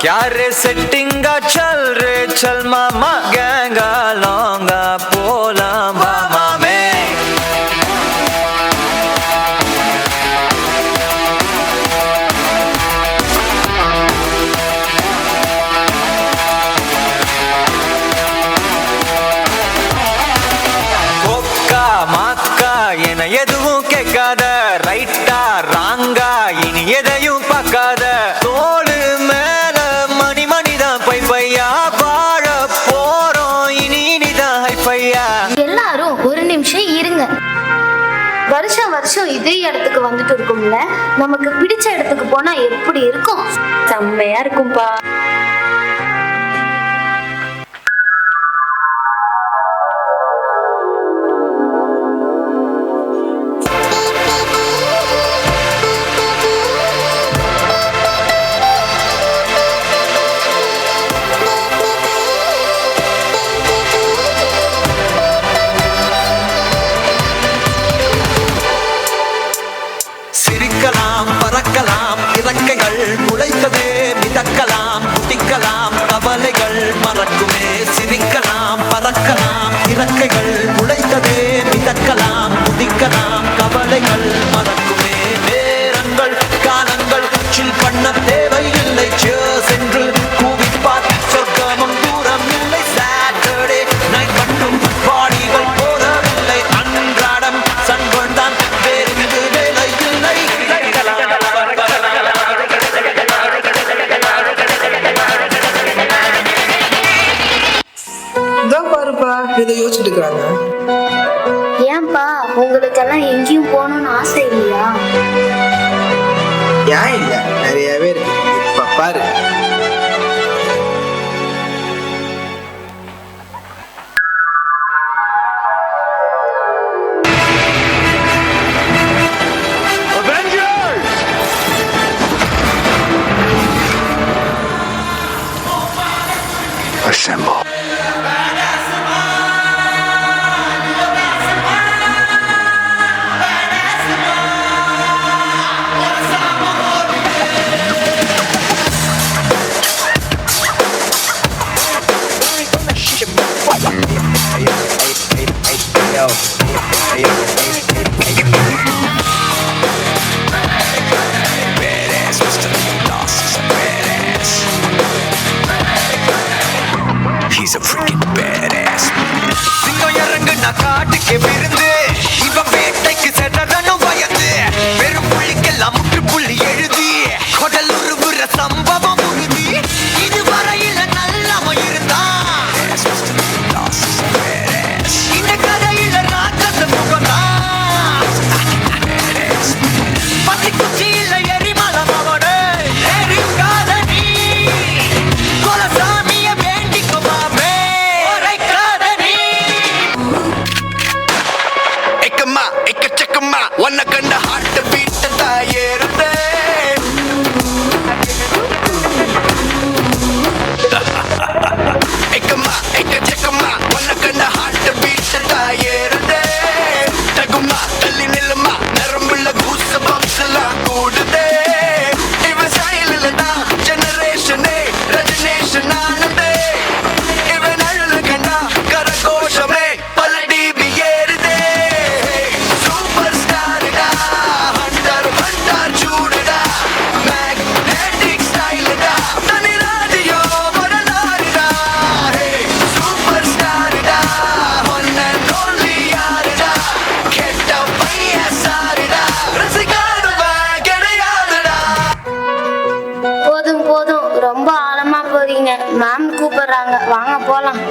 क्या रे सेटिंगा चल रे चल मामा गैंगा लौंगा पोला मामा में कोक्का माक्का एन एदुवुम केक्काद राइटा रांगा इनी एदैयुम पाक्काद तोळु मेल मणि मणिदान पै पैया वाழ போறோம் இனி இனிதான் ஹைஃபையா. எல்லாரும் ஒரு நிமிஷம் இருங்க. வருஷம் வருஷம் இதே இடத்துக்கு வந்துட்டு இருக்கும்ல, நமக்கு பிடிச்ச இடத்துக்கு போனா எப்படி இருக்கும்? செம்மையா இருக்கும்பா. சிரிக்கலாம் பறக்கலாம் இறக்கைகள் முளைத்ததே மிதக்கலாம் குதிக்கலாம் கவலைகள் மறக்குமே. சிரிக்கலாம் பறக்கலாம் இறக்கைகள் முளைத்ததே மிதக்கலாம் குதிக்கலாம் கவலைகள் மறக்குமே. நேரங்கள் காலங்கள் சில் பண்ண தேவையில்லை சென்று கூவிப்பார் சொர்க்கமும் தூரம் இல்லை. சாட்டர்டே நைட் மட்டும் பாடிகள் போதவில்லை. அன்றாடம் சன்கொண்டான் வேறு வேலை இல்லை. பாருப்பா இதை யோசிச்சுட்டு இருக்கிறாங்க. ஏன்பா உங்களுக்கெல்லாம் எங்கேயும் போகணும்னு ஆசை இல்லையா? ஏன் இல்ல, நிறையவே இருக்கு. இப்ப பாரு. Assemble. Badass, Mr. Lost is a badass. He's a freaking badass man. சிங்கம் இறங்கு நான் காட்டுக்கு விருந்து இவன் வேட்டைக்கு சென்றதனும் பயந்து வெறும் புள்ளிக்கெல்லாம் முற்று புள்ளி எழுதி கொடல் உருவுற சம்பவம் உறுதி. இதுவரையில நல்லவன் இருந்தான், Badass, Mr. Lost is a badass. இந்த கதையில ராட்சச முகம்தான். Badass man. பத்தி குச்சியில எரிமலம் அவனே எரிக்காத நீ கொலசாமிய வேண்டிக்குமாமே உரைக்காத நீ. Ekama, ekachakama, wanna kanda heart beat தாயேறுதே. Ekama, ekachakama, wanna kanda heart beat தாயேறுதே. தகுமா, தள்ளி நில்லுமா, நரம்புல goosebumps எல்லாம் கூடுதே. இவன் style இல்லதான் generation-ஏ, ரஜினேஷன் ஆனதே. இவன் அழகு கண்டா கரகோஷமே பல DB ஏறுதே. சூப்பர் ஸ்டாருடா, ஹண்டர் ஹண்டர் சூடுடா, மேக்னெட்டிக் ஸ்டைலுடா, தனி ராஜியோ வரலாறுடா. சூப்பர் ஸ்டாருடா, ஒன் அண்ட் ஒன்லி யாருடா, கெட்ட பையன் சாருடா, ரசிக்காதவன் கிடையாதுடா. போதும் போதும், ரொம்ப ஆழமா போறீங்க. மேம் கூப்பிடுறாங்க, வாங்க போலாம்.